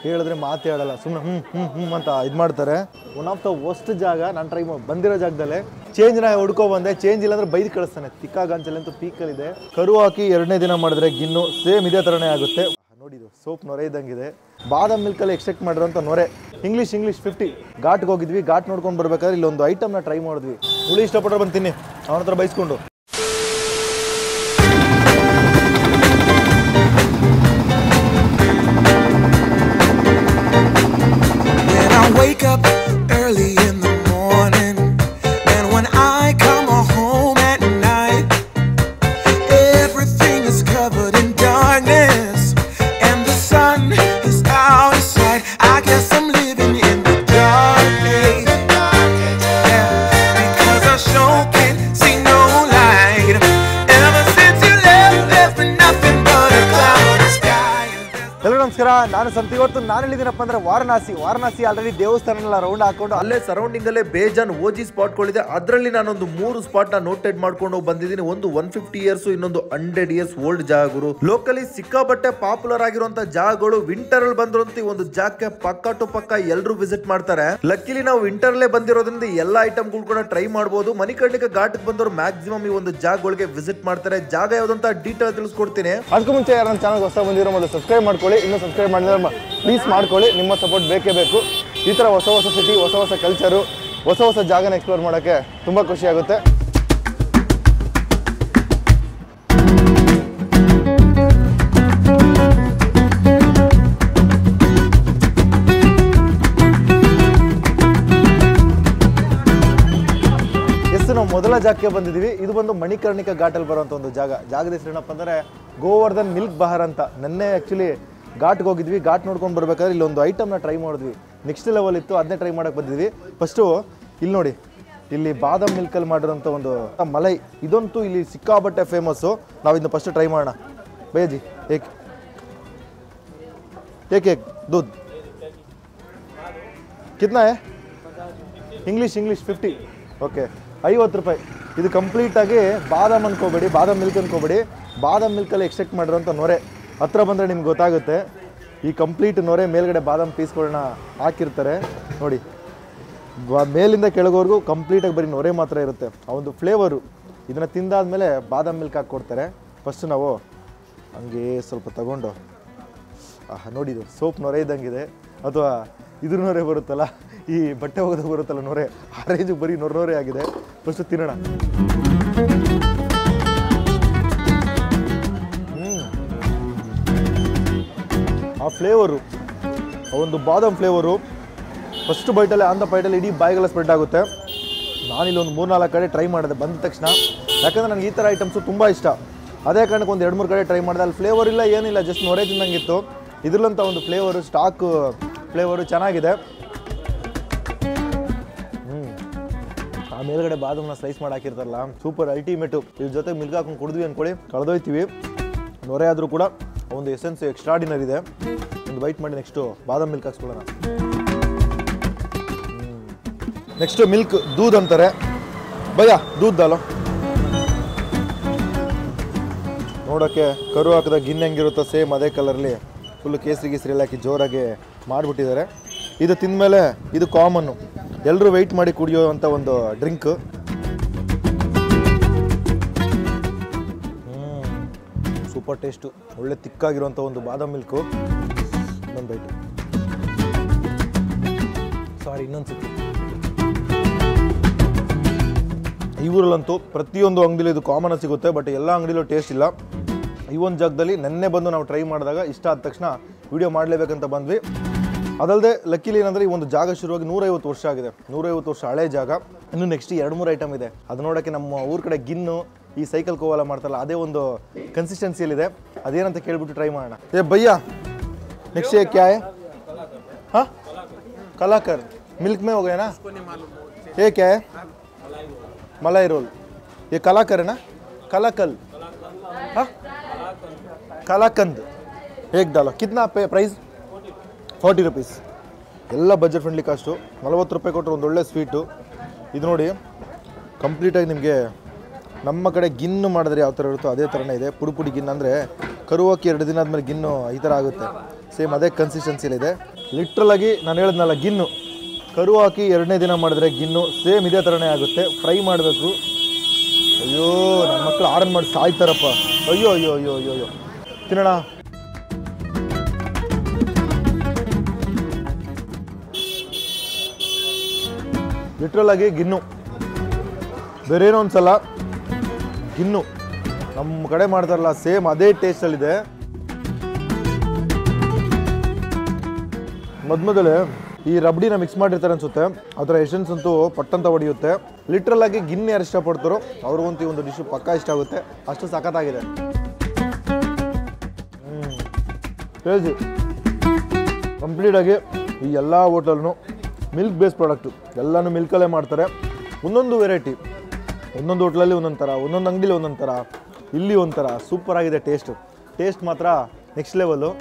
ಹೇಳಿದ್ರೆ ಮಾತೇ ಆಡಲ್ಲ, ಸುಮ್ಮನೆ ಅಂತ ಇದು ಮಾಡ್ತಾರೆ. ಒನ್ ಆಫ್ ದ ವರ್ಸ್ಟ್ ಜಾಗ. ನಾನು ಟ್ರೈ ಬಂದಿರೋ ಜಾಗದಲ್ಲೇ ಚೇಂಜ್ನ ಹುಡ್ಕೊ ಬಂದೆ, ಚೇಂಜ್ ಇಲ್ಲಾಂದ್ರೆ ಬೈದು ಕಳಿಸ್ತಾನೆ. ತಿಕ್ಕಾಗಂಚಲ್ಲಿ ಅಂತೂ ಪೀಕಲ್ಲಿದೆ. ಕರು ಹಾಕಿ 2ನೇ ದಿನ ಮಾಡಿದ್ರೆ ಗಿನ್ನು ಸೇಮ್ ಇದೇ ಥರನೇ ಆಗುತ್ತೆ. ನೋಡಿದ್ದು ಸೋಪ್ ನೊರೆ ಇದ್ದಂಗಿದೆ. ಬಾದಾಮ್ ಮಿಲ್ಕಲ್ಲಿ ಎಕ್ಸ್ಟ್ರಾಕ್ಟ್ ಮಾಡಿರೋಂಥ ನೊರೆ. ಇಂಗ್ಲೀಷ್ 50 ಘಾಟ್ಗೆ ಹೋಗಿದ್ವಿ. ಘಾಟ್ ನೋಡ್ಕೊಂಡು ಬರ್ಬೇಕಾದ್ರೆ ಇಲ್ಲೊಂದು ಐಟಮ್ನ ಟ್ರೈ ಮಾಡಿದ್ವಿ. ಹುಳಿ ಇಷ್ಟಪಟ್ಟರೆ ಬಂದು ತಿನ್ನಿ ಅವನ ಹತ್ರ ಬೈಸ್ಕೊಂಡು. Wake up early in the morning, and when I come home at night, everything is covered in darkness, and the sun is out of sight. I guess I'm living in the dark age, yeah, because I sure can't see no light. Ever since you left, there's been nothing but a cloudy sky. ಎಲ್ಲರೂ ನಮಸ್ಕಾರ, ನಾನು ಸಂತಿ. ಇವತ್ತು ನಾನು ಹೇಳಿದ್ದೀನಪ್ಪ ಅಂದ್ರೆ Varanasi already ದೇವಸ್ಥಾನ round ಹಾಕೊಂಡು ಅಲ್ಲೇ ಸರೌಂಡಿಂಗ್ ಅಲ್ಲೇ ಬೇಜಾನ್ ಓಜಿ ಸ್ಪಾಟ್ಗಳಿದೆ. ಅದರಲ್ಲಿ ನಾನೊಂದು 3 ಸ್ಪಾಟ್ ನ ನೋಟೆಡ್ ಮಾಡ್ಕೊಂಡು ಬಂದಿದ್ದೀನಿ. ಒಂದು 150 ಇಯರ್ಸ್, ಇನ್ನೊಂದು 100 ಇಯರ್ಸ್ ಓಲ್ಡ್ ಜಾಗಗಳು. ಲೋಕಲಿ ಸಿಕ್ಕಾಬಟ್ಟೆ ಪಾಪ್ಯುಲರ್ ಆಗಿರುವಂತ ಜಾಗಗಳು. ವಿಂಟರ್ ಅಲ್ಲಿ ಬಂದಿರುವಂತ ಒಂದು ಜಾಗಕ್ಕೆ ಪಕ್ಕ ಟು ಪಕ್ಕ ಎಲ್ಲರೂ ವಿಸಿಟ್ ಮಾಡ್ತಾರೆ. ಲಕ್ಕಿಲಿ ನಾವು ವಿಂಟರ್ ಅಲ್ಲೇ ಬಂದಿರೋದ್ರಿಂದ ಎಲ್ಲಾ ಐಟಮ್ಗಳು ಕೂಡ ಟ್ರೈ ಮಾಡಬಹುದು. ಮಣಿಕರ್ಣಿಕಾ ಘಾಟ್ಗೆ ಬಂದವರು ಮ್ಯಾಕ್ಸಿಮಮ್ ಈ ಒಂದು ಜಾಗಗಳಿಗೆ ವಿಸಿಟ್ ಮಾಡ್ತಾರೆ. ಜಾಗ ಯಾವ್ದಂತ ಡೀಟೇಲ್ ತಿಳಿಸ್ಕೊಡ್ತೀನಿ. ಅದಕ್ಕೂ ಮುಂಚೆ ಯಾರು ನನ್ನ ಚಾನಲ್ ಹೊಸ ಬಂದಿರೋ ಮೊದಲು ಸಬ್ಸ್ಕ್ರೈಬ್ ಮಾಡ್ಕೊಳ್ಳಿ. ಇನ್ನೂ ಸಬ್ಸ್ಕ್ರೈಬ್ ಮಾಡಿದ್ರೆ ಪ್ಲೀಸ್ ಮಾಡ್ಕೊಳ್ಳಿ. ನಿಮ್ಮ ಸಪೋರ್ಟ್ ಬೇಕೇ ಬೇಕು. ಈ ಥರ ಹೊಸ ಸಿಟಿ, ಹೊಸ ಕಲ್ಚರು, ಹೊಸ ಜಾಗನ ಎಕ್ಸ್ಪ್ಲೋರ್ ಮಾಡೋಕ್ಕೆ ತುಂಬ ಖುಷಿ ಆಗುತ್ತೆ. ನಾವು ಮೊದಲ ಜಾಗಕ್ಕೆ ಬಂದಿದ್ದೀವಿ. ಇದು ಬಂದು ಮಣಿಕರ್ಣಿಕಾ ಘಾಟಲ್ಲಿ ಬರುವಂಥ ಒಂದು ಜಾಗದ ಹೆಸರು ಏನಪ್ಪ ಅಂದರೆ ಗೋವರ್ಧನ್ ಮಿಲ್ಕ್ ಬಹಾರ್ ಅಂತ. ನೆನ್ನೆ ಆ್ಯಕ್ಚುಲಿ ಘಾಟ್ಗೆ ಹೋಗಿದ್ವಿ. ಘಾಟ್ ನೋಡ್ಕೊಂಡು ಬರ್ಬೇಕಾದ್ರೆ ಇಲ್ಲೊಂದು ಐಟಮ್ನ ಟ್ರೈ ಮಾಡಿದ್ವಿ. ನೆಕ್ಸ್ಟ್ ಲೆವೆಲ್ ಇತ್ತು, ಅದನ್ನೇ ಟ್ರೈ ಮಾಡೋಕ್ಕೆ ಬಂದಿದ್ವಿ. ಫಸ್ಟು ಇಲ್ಲಿ ನೋಡಿ, ಇಲ್ಲಿ ಬಾದಾಮ್ ಮಿಲ್ಕಲ್ಲಿ ಮಾಡಿರೋಂಥ ಒಂದು ಮಲೈ. ಇದಂತೂ ಇಲ್ಲಿ ಸಿಕ್ಕಾಬಟ್ಟೆ ಫೇಮಸ್ಸು. ನಾವು ಇದನ್ನ ಫಸ್ಟ್ ಟ್ರೈ ಮಾಡೋಣ. ಭಯ್ಯಾಜಿ ಏಕ್ दूध कितना है? ಇಂಗ್ಲೀಷ್ 50. ಓಕೆ, 50 ರೂಪಾಯಿ. ಇದು ಕಂಪ್ಲೀಟಾಗಿ ಬಾದಾಮ್ ಅನ್ಕೋಬೇಡಿ, ಬಾದಾಮ್ ಮಿಲ್ಕ್ ಅನ್ಕೋಬೇಡಿ. ಬಾದಾಮ್ ಮಿಲ್ಕಲ್ಲಿ ಎಕ್ಸ್ಟ್ರಾಕ್ಟ್ ಮಾಡಿರೋಂಥ ನೊರೆ. ಹತ್ರ ಬಂದರೆ ನಿಮ್ಗೆ ಗೊತ್ತಾಗುತ್ತೆ. ಈ ಕಂಪ್ಲೀಟ್ ನೊರೆ ಮೇಲ್ಗಡೆ ಬಾದಾಮ್ ಪೀಸ್ಗಳನ್ನ ಹಾಕಿರ್ತಾರೆ ನೋಡಿ. ಮೇಲಿಂದ ಕೆಳಗೋರ್ಗೂ ಕಂಪ್ಲೀಟಾಗಿ ಬರೀ ನೊರೆ ಮಾತ್ರ ಇರುತ್ತೆ. ಆ ಒಂದು ಫ್ಲೇವರು. ಇದನ್ನು ತಿಂದಾದ್ಮೇಲೆ ಬಾದಾಮ್ ಮಿಲ್ಕ್ ಹಾಕ್ಕೊಡ್ತಾರೆ. ಫಸ್ಟ್ ನಾವು ಹಂಗೆ ಸ್ವಲ್ಪ ತಗೊಂಡು ನೋಡಿದ್ದು ಸೋಪ್ ನೊರೆ ಇದ್ದಂಗಿದೆ. ಅಥವಾ ಇದ್ರ ನೊರೆ ಬರುತ್ತಲ್ಲ, ಈ ಬಟ್ಟೆ ಹೋಗೋದು ಬರುತ್ತಲ್ಲ ನೊರೆ, ಆ ರೇಂಜಿಗೆ ಬರೀ ನೊರೆ ಆಗಿದೆ. ಫಸ್ಟ್ ತಿನ್ನೋಣ. ಆ ಫ್ಲೇವರು, ಆ ಒಂದು ಬಾದಾಮ್ ಫ್ಲೇವರು ಫಸ್ಟ್ ಬೈಟಲ್ಲೇ ಆನ್ ದ ಬೈಟಲ್ಲಿ ಇಡೀ ಬಾಯಿಗೆಲ್ಲ ಸ್ಪ್ರೆಡ್ ಆಗುತ್ತೆ. ನಾನಿಲ್ಲಿ ಒಂದು 3-4 ಕಡೆ ಟ್ರೈ ಮಾಡಿದೆ ಬಂದ ತಕ್ಷಣ. ಯಾಕಂದರೆ ನನಗೆ ಈ ಥರ ಐಟಮ್ಸು ತುಂಬ ಇಷ್ಟ. ಅದೇ ಕಾರಣಕ್ಕೆ ಒಂದು 2-3 ಕಡೆ ಟ್ರೈ ಮಾಡಿದೆ. ಅಲ್ಲಿ ಫ್ಲೇವರ್ ಇಲ್ಲ, ಏನಿಲ್ಲ, ಜಸ್ಟ್ ನೊರೆ ತಿನ್ನಂಗಿತ್ತು. ಇದ್ರಲ್ಲಂತ ಒಂದು ಫ್ಲೇವರು, ಸ್ಟಾಕ್ ಫ್ಲೇವರು ಚೆನ್ನಾಗಿದೆ. ಆ ಮೇಲ್ಗಡೆ ಬಾದಾಮನ್ನ ಸ್ಲೈಸ್ ಮಾಡಿ ಹಾಕಿರ್ತಾರಲ್ಲ, ಸೂಪರ್ ಅಲ್ಟಿಮೇಟು. ಇದ್ರ ಜೊತೆ ಮಿಲ್ಕ್ ಹಾಕೊಂಡು ಕುಡಿದ್ವಿ ಅಂದ್ಕೊಳ್ಳಿ, ಕಳೆದೋಯ್ತೀವಿ. ನೊರೆ ಆದರೂ ಕೂಡ ಒಂದು ಎಸೆನ್ಸ್ ಎಕ್ಸ್ಟ್ರಾಡಿನರಿ ಇದೆ. ಒಂದು ಬೈಟ್ ಮಾಡಿ ನೆಕ್ಸ್ಟು ಬಾದಾಮ್ ಮಿಲ್ಕ್ ಹಾಕ್ಸ್ಕೊಳ್ಳೋಣ. ನೆಕ್ಸ್ಟು ಮಿಲ್ಕ್ ದೂದ್ ಅಂತಾರೆ. ಭಯ್ಯ ದೂದ್ ದಾಲೋ. ನೋಡೋಕ್ಕೆ ಕರು ಹಾಕಿದ ಗಿಣ್ಣೆ ಹೆಂಗಿರುತ್ತೋ ಸೇಮ್ ಅದೇ ಕಲರ್ಲಿ ಫುಲ್ ಕೇಸರಿ ಎಲ್ಲ ಹಾಕಿ ಜೋರಾಗಿ ಮಾಡಿಬಿಟ್ಟಿದ್ದಾರೆ. ಇದು ತಿಂದಮೇಲೆ ಇದು ಕಾಮನ್ನು, ಎಲ್ಲರೂ ವೆಯ್ಟ್ ಮಾಡಿ ಕುಡಿಯೋವಂಥ ಒಂದು ಡ್ರಿಂಕ್. ಸೂಪರ್ ಟೇಸ್ಟು, ಒಳ್ಳೆ ತಿಕ್ಕಾಗಿರುವಂಥ ಒಂದು ಬಾದಾಮ್ ಮಿಲ್ಕು. ಇನ್ನೊಂದು ಬೈಟು, ಇನ್ನೊಂದು ಸಿಕ್ಕು. ಈ ಊರಲ್ಲಂತೂ ಪ್ರತಿಯೊಂದು ಅಂಗಡಿಲಿ ಇದು ಕಾಮನ್ ಸಿಗುತ್ತೆ, ಬಟ್ ಎಲ್ಲ ಅಂಗಡಿಲೂ ಟೇಸ್ಟ್ ಇಲ್ಲ. ಈ ಒಂದು ಜಾಗದಲ್ಲಿ ನೆನ್ನೆ ಬಂದು ನಾವು ಟ್ರೈ ಮಾಡಿದಾಗ ಇಷ್ಟ ಆದ ತಕ್ಷಣ ವಿಡಿಯೋ ಮಾಡಲೇಬೇಕಂತ ಬಂದ್ವಿ. ಅದಲ್ಲದೆ ಲಕ್ಕಿಲಿ ಏನಂದರೆ ಈ ಒಂದು ಜಾಗ ಶುರುವಾಗಿ 150 ವರ್ಷ ಆಗಿದೆ. 150 ವರ್ಷ ಹಳೆ ಜಾಗ. ಇನ್ನು ನೆಕ್ಸ್ಟ್ 2-3 ಐಟಮ್ ಇದೆ. ಅದು ನೋಡೋಕ್ಕೆ ನಮ್ಮ ಊರ ಕಡೆ ಗಿನ್ನು, ಈ ಸೈಕಲ್ ಕೋವೆಲ್ಲ ಮಾಡ್ತಾರಲ್ಲ, ಅದೇ ಒಂದು ಕನ್ಸಿಸ್ಟೆನ್ಸಿಯಲ್ಲಿದೆ. ಅದೇನಂತ ಕೇಳ್ಬಿಟ್ಟು ಟ್ರೈ ಮಾಡೋಣ. ಭಯ್ಯ ನೆಕ್ಸ್ಟ್ ಕ್ಯಾ ಹೈ? ಹಾಂ, ಕಲಾಕರ್ मिल्क में हो गया ना? ये क्या है? मलाई रोल. ये कलाकर है ना? कलाकल. हाँ, कलाकंद. एक डालो. कितना प्राइस? 40 रुपीस. ಎಲ್ಲ ಬಜೆಟ್ ಫ್ರೆಂಡ್ಲಿ ಕಾಸ್ಟು. 40 ರೂಪಾಯಿ ಕೊಟ್ಟರೆ ಒಂದು ಒಳ್ಳೆ ಸ್ವೀಟು. ಇದು ನೋಡಿ, ಕಂಪ್ಲೀಟಾಗಿ ನಿಮಗೆ ನಮ್ಮ ಕಡೆ ಗಿನ್ನು ಮಾಡಿದ್ರೆ ಯಾವ ಥರ ಇರುತ್ತೋ ಅದೇ ಥರನೇ ಇದೆ. ಪುಡಿ ಗಿನ್ನು ಅಂದರೆ ಕರು ಹಾಕಿ 2 ದಿನ ಆದಮೇಲೆ ಗಿನ್ನು ಈ ಥರ ಆಗುತ್ತೆ. ಸೇಮ್ ಅದೇ ಕನ್ಸಿಸ್ಟೆನ್ಸಿಲಿದೆ. ಲಿಟ್ರಲಾಗಿ ನಾನು ಹೇಳಿದ್ನಲ್ಲ ಗಿನ್ನು ಕರು ಹಾಕಿ 2ನೇ ದಿನ ಮಾಡಿದ್ರೆ ಗಿನ್ನು ಸೇಮ್ ಇದೇ ಥರನೇ ಆಗುತ್ತೆ. ಫ್ರೈ ಮಾಡಬೇಕು. ಅಯ್ಯೋ ನನ್ನ ಮಕ್ಕಳು ಆರನ್ ಮಾಡಿ ಸಾಯ್ತಾರಪ್ಪ. ಅಯ್ಯೋ ಅಯ್ಯೋ ಅಯ್ಯೋ ಅಯ್ಯೋ ಅಯ್ಯೋ ತಿನ್ನೋಣ. ಲಿಟ್ರಲಾಗಿ ಗಿನ್ನು ಬೇರೇನೋ ಒಂದ್ಸಲ ಗಿನ್ನು ನಮ್ಮ ಕಡೆ ಮಾಡ್ತಾರಲ್ಲ ಸೇಮ್ ಅದೇ ಟೇಸ್ಟಲ್ಲಿದೆ. ಮೊದಲೇ ಈ ರಬಡಿನ ಮಿಕ್ಸ್ ಮಾಡಿರ್ತಾರೆ ಅನ್ಸುತ್ತೆ. ಅದರ ಎಸೆನ್ಸ್ ಅಂತೂ ಪಟ್ಟಂತ ಹೊಡೆಯುತ್ತೆ. ಲಿಟ್ರಲ್ ಆಗಿ ಗಿನ್ನು ಯಾರು ಇಷ್ಟಪಡ್ತಾರೋ ಅವ್ರಿಗಂತೂ ಈ ಒಂದು ಡಿಶ್ ಪಕ್ಕಾ ಇಷ್ಟ ಆಗುತ್ತೆ. ಅಷ್ಟು ಸಖತ್ತಾಗಿದೆ. ಕ್ರೇಜಿ. ಕಂಪ್ಲೀಟಾಗಿ ಈ ಎಲ್ಲ ಹೋಟೆಲ್ನು ಮಿಲ್ಕ್ ಬೇಸ್ ಪ್ರಾಡಕ್ಟು ಎಲ್ಲನೂ ಮಿಲ್ಕಲ್ಲೇ ಮಾಡ್ತಾರೆ. ಒಂದೊಂದು ವೆರೈಟಿ, ಒಂದೊಂದು ಹೋಟ್ಲಲ್ಲಿ ಒಂದೊಂದು ಥರ, ಒಂದೊಂದು ಅಂಗಡಿಲಿ ಒಂದೊಂದು ಥರ, ಇಲ್ಲಿ ಒಂಥರ ಸೂಪರ್ ಆಗಿದೆ. ಟೇಸ್ಟ್ ಮಾತ್ರ ನೆಕ್ಸ್ಟ್ ಲೆವೆಲ್ಲು.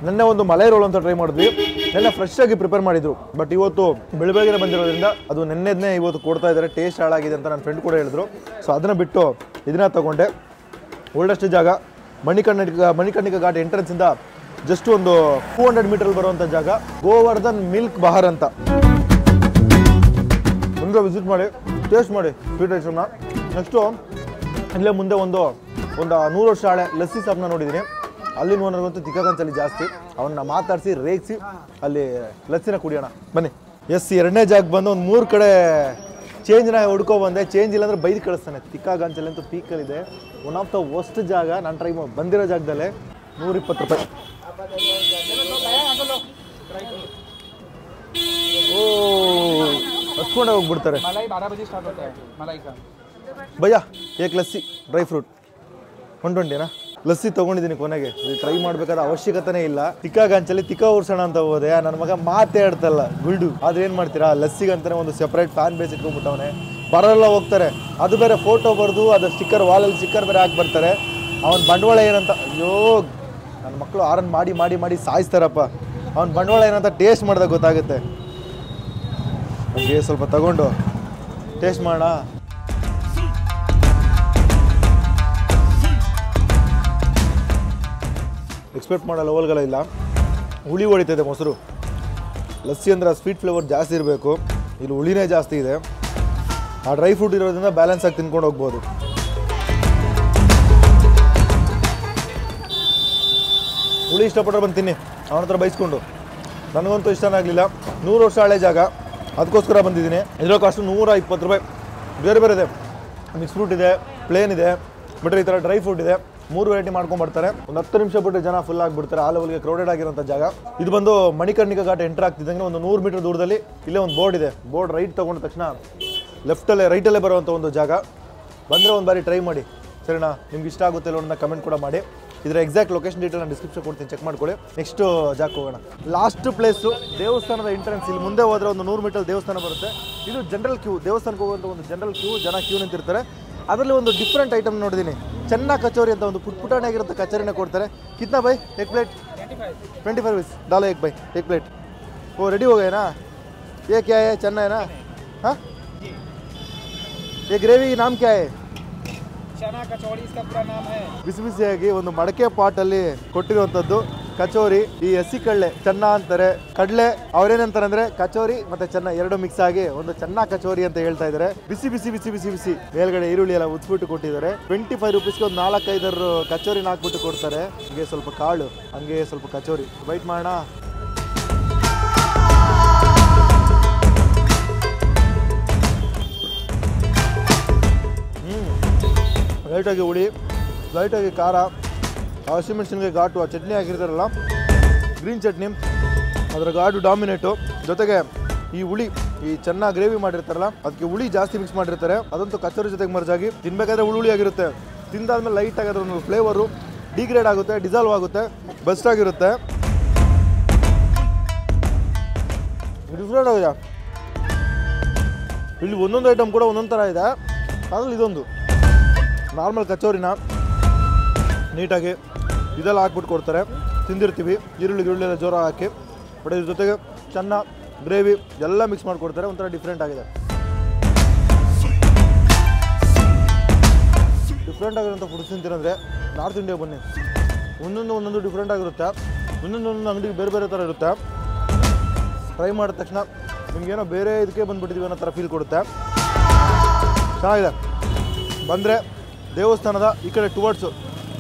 ನೆನ್ನೆ ಒಂದು ಮಲೈ ರೋಲ್ ಅಂತ ಟ್ರೈ ಮಾಡಿದ್ವಿ. ನೆನ್ನೆ ಫ್ರೆಶ್ ಆಗಿ ಪ್ರಿಪೇರ್ ಮಾಡಿದ್ರು. ಬಟ್ ಇವತ್ತು ಬೆಳಬೆಳಗ್ಗೆ ಬಂದಿರೋದ್ರಿಂದ ಅದು ನೆನ್ನೆದನ್ನೇ ಇವತ್ತು ಕೊಡ್ತಾ ಇದ್ದಾರೆ. ಟೇಸ್ಟ್ ಹಾಳಾಗಿದೆ ಅಂತ ನನ್ನ ಫ್ರೆಂಡ್ ಕೂಡ ಹೇಳಿದ್ರು. ಸೊ ಅದನ್ನು ಬಿಟ್ಟು ಇದನ್ನ ತಗೊಂಡೆ. ಓಲ್ಡೆಸ್ಟ್ ಜಾಗ ಮಣಿಕರ್ಣಿಕಾ ಘಾಟ್ ಎಂಟ್ರೆನ್ಸಿಂದ ಜಸ್ಟ್ ಒಂದು 200 ಮೀಟರ್ ಬರುವಂಥ ಜಾಗ ಗೋವರ್ಧನ್ ಮಿಲ್ಕ್ ಬಹಾರ್ ಅಂತ. ಮುಂದೆ ವಿಸಿಟ್ ಮಾಡಿ ಟೇಸ್ಟ್ ಮಾಡಿ ಸ್ವೀಟ್ ಐಟಮ್ನ. ನೆಕ್ಸ್ಟು ಇಲ್ಲೇ ಮುಂದೆ ಒಂದು 100 ವರ್ಷ ಹಳೆ ಲಸ್ಸಿ ಸಾಪ್ನ ನೋಡಿದ್ದೀನಿ. ಅಲ್ಲಿನ ಓನರ್ಗಂತೂ ತಿಕ್ಕಕಂಚಲ್ಲಿ ಜಾಸ್ತಿ. ಅವನ್ನ ಮಾತಾಡಿಸಿ ರೇಗಿಸಿ ಅಲ್ಲಿ ಲಸ್ಸಿನ ಕುಡಿಯೋಣ ಬನ್ನಿ. ಎಸ್ 2ನೇ ಜಾಗಕ್ಕೆ ಬಂದು ಒಂದು 3 ಕಡೆ ಚೇಂಜ್ನ ಹುಡ್ಕೊ ಬಂದೆ. ಚೇಂಜ್ ಇಲ್ಲಾಂದ್ರೆ ಬೈದು ಕಳಿಸ್ತಾನೆ. ತಿಕ್ಕಾಗಂಚಲ್ಲಿ ಅಂತೂ ಪೀಕಲ್ಲಿದೆ. ಒನ್ ಆಫ್ ದ ವರ್ಸ್ಟ್ ಜಾಗ. ನಾನು ಟ್ರೈ ಬಂದಿರೋ ಜಾಗದಲ್ಲೇ 120 ರೂಪಾಯಿ. ಓ ಹಚ್ಕೊಂಡೆ ಹೋಗ್ಬಿಡ್ತಾರೆ. ಭಯ್ಯ ಏಕ್ ಲಸ್ಸಿ ಡ್ರೈ ಫ್ರೂಟ್ 120ನಾ? ಲಸ್ಸಿ ತೊಗೊಂಡಿದ್ದೀನಿ ಕೊನೆಗೆ. ಇದು ಟ್ರೈ ಮಾಡಬೇಕಾದ ಅವಶ್ಯಕತೆನೇ ಇಲ್ಲ. ತಿಕ್ಕಾಗಂಚಲ್ಲಿ ತಿಕ್ಕ ಉರ್ಸೋಣ ಅಂತ ಹೋದೆ. ನನ್ನ ಮಗ ಮಾತೇ ಆಡ್ತಲ್ಲ ಗುಲ್ಡು. ಆದ್ರೆ ಏನು ಮಾಡ್ತೀರಾ, ಲಸ್ಸಿಗಂತಾನೆ ಒಂದು ಸೆಪ್ರೇಟ್ ಫ್ಯಾನ್ ಬೇಸ್ ಇಟ್ಕೊಂಡ್ಬಿಟ್ಟವನೆ. ಬರೋಲ್ಲ ಹೋಗ್ತಾರೆ. ಅದು ಬೇರೆ ಫೋಟೋ ಬರೆದು ಅದು ಸ್ಟಿಕ್ಕರ್ ವಾಲಲ್ಲಿ ಸ್ಟಿಕ್ಕರ್ ಬೇರೆ ಹಾಕಿ ಬರ್ತಾರೆ. ಅವನ ಬಂಡವಾಳ ಏನಂತ ಅಯ್ಯೋ ನನ್ನ ಮಕ್ಕಳು ಆರನ್ ಮಾಡಿ ಮಾಡಿ ಮಾಡಿ ಸಾಯಿಸ್ತಾರಪ್ಪ. ಅವನ ಬಂಡವಾಳ ಏನಂತ ಟೇಸ್ಟ್ ಮಾಡಿದಾಗ ಗೊತ್ತಾಗುತ್ತೆ. ನನಗೆ ಸ್ವಲ್ಪ ತಗೊಂಡು ಟೇಸ್ಟ್ ಮಾಡೋಣ. ಎಕ್ಸ್ಪೆಕ್ಟ್ ಮಾಡೋ ಲೆವೆಲ್ಗಳ ಇಲ್ಲ. ಹುಳಿ ಹೊಡಿತದೆ ಮೊಸರು. ಲಸ್ಸಿ ಅಂದರೆ ಸ್ವೀಟ್ ಫ್ಲೇವರ್ ಜಾಸ್ತಿ ಇರಬೇಕು. ಇಲ್ಲಿ ಹುಳಿನೇ ಜಾಸ್ತಿ ಇದೆ. ಆ ಡ್ರೈ ಫ್ರೂಟ್ ಇರೋದ್ರಿಂದ ಬ್ಯಾಲೆನ್ಸ್ ಆಗಿ ತಿನ್ಕೊಂಡು ಹೋಗ್ಬೋದು. ಹುಳಿ ಇಷ್ಟಪಟ್ಟರೆ ಬಂದು ತಿನ್ನಿ ಅವನ ಹತ್ರ ಬೈಸ್ಕೊಂಡು. ನನಗಂತೂ ಇಷ್ಟನೇ ಆಗಲಿಲ್ಲ. 100 ವರ್ಷ ಹಳೆ ಜಾಗ, ಅದಕ್ಕೋಸ್ಕರ ಬಂದಿದ್ದೀನಿ. ಇದರ ಕಾಸ್ಟು 120 ರೂಪಾಯಿ. ಬೇರೆ ಬೇರೆ ಇದೆ. ಮಿಕ್ಸ್ ಫ್ರೂಟ್ ಇದೆ, ಪ್ಲೇನ್ ಇದೆ, ಬಟ್ ಈ ಥರ ಡ್ರೈ ಫ್ರೂಟ್ ಇದೆ. 3 ವೆರೈಟಿ ಮಾಡ್ಕೊಂಡ್ಬರ್ತಾರೆ. ಒಂದು 10 ನಿಮಿಷ ಬಿಟ್ಟು ಜನ ಫುಲ್ ಆಗಿಬಿಡ್ತಾರೆ. ಆ ಲೆವೆಲ್ಗೆ ಕ್ರೌಡೆಡ್ ಆಗಿರೋಂಥ ಜಾಗ ಇದು. ಬಂದು ಮಣಿಕರ್ಣಿಕಾ ಘಾಟ್ ಎಂಟರ್ ಆಗ್ತಿದ್ದಂಗೆ ಒಂದು 100 ಮೀಟರ್ ದೂರದಲ್ಲಿ ಇಲ್ಲೇ ಒಂದು ಬೋರ್ಡ್ ಇದೆ. ಬೋರ್ಡ್ ರೈಟ್ ತೊಗೊಂಡ ತಕ್ಷಣ ರೈಟಲ್ಲೇ ಬರುವಂಥ ಒಂದು ಜಾಗ. ಬಂದರೆ ಒಂದು ಬಾರಿ ಟ್ರೈ ಮಾಡಿ ಸರಿನಾ? ನಿಮ್ಗೆ ಇಷ್ಟ ಆಗುತ್ತೆ ಅನ್ನೋದನ್ನ ಕಮೆಂಟ್ ಕೂಡ ಮಾಡಿ. ಇದರ ಎಕ್ಸಾಕ್ಟ್ ಲೊಕೇಶನ್ ಡೀಟೇಲ್ ನಾನು ಡಿಸ್ಕ್ರಿಪ್ಷನ್ ಕೊಡ್ತೀನಿ, ಚೆಕ್ ಮಾಡ್ಕೊಳ್ಳಿ. ನೆಕ್ಸ್ಟ್ ಜಾಗಕ್ಕೆ ಹೋಗೋಣ. ಲಾಸ್ಟ್ ಪ್ಲೇಸು ದೇವಸ್ಥಾನದ ಎಂಟ್ರೆನ್ಸ್. ಇಲ್ಲಿ ಮುಂದೆ ಹೋದರೆ ಒಂದು 100 ಮೀಟರ್ ದೇವಸ್ಥಾನ ಬರುತ್ತೆ. ಇದು ಜನರಲ್ ಕ್ಯೂ. ದೇವಸ್ಥಾನಕ್ಕೆ ಹೋಗುವಂಥ ಒಂದು ಜನರಲ್ ಕ್ಯೂ. ಜನ ಕ್ಯೂ ನಿಂತಿರ್ತಾರೆ. ಅದರಲ್ಲಿ ಒಂದು ಡಿಫ್ರೆಂಟ್ ಐಟಮ್ ನೋಡಿದ್ದೀನಿ. ಚೆನ್ನ ಕಚೋರಿ ಅಂತ ಒಂದು ಪುಟಾಣಿಯಾಗಿರುತ್ತೆ ಕಚೋರಿನ ಕೊಡ್ತಾರೆ. ಕಿತ್ನಾ ಬೈ एक प्लेट? 25 रुपीस. डालो एक भाई एक प्लेट. वो रेडी हो गए ना? ये क्या है? चन्ना है ना? हाँ, ये ग्रेवी नाम क्या है? चना कचौड़ी इसका पूरा नाम है. ಬಿಸಿ ಬಿಸಿಯಾಗಿ ಒಂದು ಮಡಕೆ ಪಾಟಲ್ಲಿ ಕೊಟ್ಟಿರುವಂಥದ್ದು ಕಚೋರಿ. ಈ ಹಸಿ ಕಡಲೆ ಚೆನ್ನ ಅಂತಾರೆ. ಕಡಲೆ ಅವ್ರೇನಂತಾರೆ ಅಂದರೆ ಕಚೋರಿ ಮತ್ತು ಚೆನ್ನ ಎರಡು ಮಿಕ್ಸ್ ಆಗಿ ಒಂದು ಚೆನ್ನ ಕಚೋರಿ ಅಂತ ಹೇಳ್ತಾ ಇದ್ದಾರೆ. ಬಿಸಿ ಬಿಸಿ ಬಿಸಿ ಬಿಸಿ ಬಿಸಿ ಮೇಲ್ಗಡೆ ಈರುಳ್ಳಿ ಎಲ್ಲ ಉಚ್ಬಿಟ್ಟು ಕೊಟ್ಟಿದ್ದಾರೆ. 25 ರೂಪೀಸ್ಗೆ ಒಂದು 4-5 ಕಚೋರಿನ ಹಾಕ್ಬಿಟ್ಟು ಕೊಡ್ತಾರೆ. ಹಂಗೆ ಸ್ವಲ್ಪ ಕಾಳು, ಹಂಗೆ ಸ್ವಲ್ಪ ಕಚೋರಿ. ವೈಟ್ ಮಾಡೋಣ. ಲೈಟಾಗಿ ಹುಳಿ, ಲೈಟಾಗಿ ಖಾರ, ಹಸಿಮೆಣಸಿನ್ಕಾಯಿ ಘಾಟು, ಆ ಚಟ್ನಿ ಹಾಕಿರ್ತಾರಲ್ಲ ಗ್ರೀನ್ ಚಟ್ನಿ, ಅದರ ಘಾಟು ಡಾಮಿನೇಟು. ಜೊತೆಗೆ ಈ ಹುಳಿ, ಈ ಚೆನ್ನಾಗಿ ಗ್ರೇವಿ ಮಾಡಿರ್ತಾರಲ್ಲ ಅದಕ್ಕೆ ಹುಳಿ ಜಾಸ್ತಿ ಮಿಕ್ಸ್ ಮಾಡಿರ್ತಾರೆ. ಅದಂತೂ ಕಚೋರಿ ಜೊತೆಗೆ ಮರ್ಜಾಗಿ ತಿನ್ಬೇಕಾದ್ರೆ ಹುಳಿ ಆಗಿರುತ್ತೆ. ತಿಂದಾದ್ಮೇಲೆ ಲೈಟಾಗಿ ಅದರ ಒಂದು ಫ್ಲೇವರು ಡಿಗ್ರೇಡ್ ಆಗುತ್ತೆ, ಡಿಸಾಲ್ವ್ ಆಗುತ್ತೆ, ಬೆಸ್ಟ್ ಆಗಿರುತ್ತೆ. ಡಿಫ್ರೆಂಟ್ ಆಗಿದೆ. ಇಲ್ಲಿ ಒಂದೊಂದು ಐಟಮ್ ಕೂಡ ಒಂದೊಂದು ಥರ ಇದೆ. ಅದ್ರಲ್ಲಿ ಇದೊಂದು ನಾರ್ಮಲ್ ಕಚೋರಿನ ನೀಟಾಗಿ ಇದೆಲ್ಲ ಹಾಕ್ಬಿಟ್ಟು ಕೊಡ್ತಾರೆ. ತಿಂದಿರ್ತೀವಿ ಈರುಳ್ಳಿ ಎಲ್ಲ ಜೋರಾಗಿ ಹಾಕಿ. ಬಟ್ ಇದ್ರ ಜೊತೆಗೆ ಚೆನ್ನ ಗ್ರೇವಿ ಎಲ್ಲ ಮಿಕ್ಸ್ ಮಾಡಿಕೊಡ್ತಾರೆ. ಒಂಥರ ಡಿಫ್ರೆಂಟ್ ಆಗಿದೆ. ಡಿಫ್ರೆಂಟ್ ಆಗಿರೋಂಥ ಫುಡ್ಸ್ ತಿಂತೀರಂದರೆ ನಾರ್ತ್ ಇಂಡಿಯಾ ಬನ್ನಿ. ಒಂದೊಂದು ಡಿಫ್ರೆಂಟ್ ಆಗಿರುತ್ತೆ. ಒಂದೊಂದು ಅಂಗಡಿಗೆ ಬೇರೆ ಬೇರೆ ಥರ ಇರುತ್ತೆ. ಟ್ರೈ ಮಾಡಿದ ತಕ್ಷಣ ನಿಮಗೇನೋ ಬೇರೆ ಇದಕ್ಕೆ ಬಂದುಬಿಟ್ಟಿದ್ದೀವಿ ಅನ್ನೋ ಥರ ಫೀಲ್ ಕೊಡುತ್ತೆ. ಚೆನ್ನಾಗಿದೆ. ಬಂದರೆ ದೇವಸ್ಥಾನದ ಈ ಕಡೆ ಟುವರ್ಡ್ಸು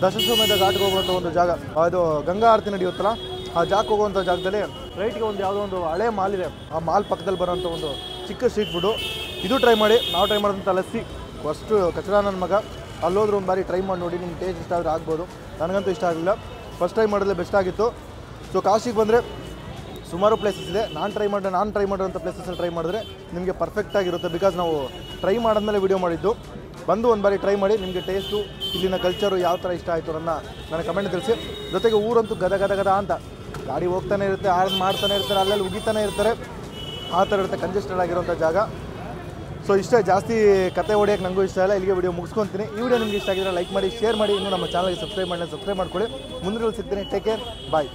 ದಶಶ್ವಮೇಧ ಘಾಟ್ಗೆ ಹೋಗುವಂಥ ಒಂದು ಜಾಗ, ಅದು ಗಂಗಾ ಆರತಿ ನಡೆಯುತ್ತಲ್ಲ, ಆ ಜಾಗಕ್ಕೆ ಹೋಗುವಂಥ ಜಾಗದಲ್ಲಿ ರೈಟ್ಗೆ ಒಂದು ಯಾವುದೋ ಒಂದು ಹಳೆ ಮಾಲ್ ಇದೆ. ಆ ಮಾಲ್ ಪಕ್ಕದಲ್ಲಿ ಬರೋಂಥ ಒಂದು ಚಿಕ್ಕ ಸ್ಟ್ರೀಟ್ ಫುಡ್ಡು. ಇದು ಟ್ರೈ ಮಾಡಿ. ನಾವು ಟ್ರೈ ಮಾಡಿದಂಥ ಲಸ್ಸಿ ಫಸ್ಟು ಕಚಡ ನನ್ನ ಮಗ, ಅಲ್ಲೋದ್ರೂ ಒಂದು ಬಾರಿ ಟ್ರೈ ಮಾಡಿ ನೋಡಿ. ನಿಮ್ಗೆ ಟೇಸ್ಟ್ ಇಷ್ಟ ಆದರೆ ಆಗ್ಬೋದು. ನನಗಂತೂ ಇಷ್ಟ ಆಗಲಿಲ್ಲ. ಫಸ್ಟ್ ಟೈಮ್ ಮಾಡಿದ್ರೆ ಬೆಸ್ಟ್ ಆಗಿತ್ತು. ಸೊ ಕಾಶಿಗೆ ಬಂದರೆ ಸುಮಾರು ಪ್ಲೇಸಸ್ ಇದೆ. ನಾನು ಟ್ರೈ ಮಾಡಿರೋಂಥ ಪ್ಲೇಸಸ್ಸಲ್ಲಿ ಟ್ರೈ ಮಾಡಿದ್ರೆ ನಿಮಗೆ ಪರ್ಫೆಕ್ಟಾಗಿರುತ್ತೆ. ಬಿಕಾಸ್ ನಾವು ಟ್ರೈ ಮಾಡಿದ್ಮೇಲೆ ವಿಡಿಯೋ ಮಾಡಿದ್ದು. ಬಂದು ಒಂದು ಬಾರಿ ಟ್ರೈ ಮಾಡಿ. ನಿಮಗೆ ಟೇಸ್ಟು, ಇಲ್ಲಿನ ಕಲ್ಚರು ಯಾವ ಥರ ಇಷ್ಟ ಆಯಿತು ನನ್ನ ಕಮೆಂಟ್ ತಿಳಿಸಿ. ಜೊತೆಗೆ ಊರಂತೂ ಗದ ಅಂತ ಗಾಡಿ ಹೋಗ್ತಾನೆ ಇರುತ್ತೆ, ಆರ್ಡ್ ಮಾಡ್ತಾನೆ ಇರ್ತಾರೆ, ಅಲ್ಲೆಲ್ಲಿ ಉಗಿತಾನೆ ಇರ್ತಾರೆ. ಆ ಥರ ಇರುತ್ತೆ, ಕಂಜೆಸ್ಟೆಡ್ ಆಗಿರೋಂಥ ಜಾಗ. ಸೊ ಇಷ್ಟೇ, ಜಾಸ್ತಿ ಕತೆ ಹೊಡಿಯೋಕ್ಕೆ ನನಗೂ ಇಷ್ಟ ಇಲ್ಲ. ಇಲ್ಲಿಗೆ ವಿಡಿಯೋ ಮುಗಿಸ್ಕೊತೀನಿ. ಈ ವಿಡಿಯೋ ನಿಮಗೆ ಇಷ್ಟ ಆಗಿದ್ರೆ ಲೈಕ್ ಮಾಡಿ, ಶೇರ್ ಮಾಡಿ. ಇನ್ನೂ ನಮ್ಮ ಚಾನಲ್ಗೆ ಸಬ್ಸ್ಕ್ರೈಬ್ ಮಾಡ್ಕೊಳ್ಳಿ. ಮುಂದಿನ ಸಿಗ್ತೀನಿ. ಟೇಕ್ ಕೇರ್, ಬಾಯ್.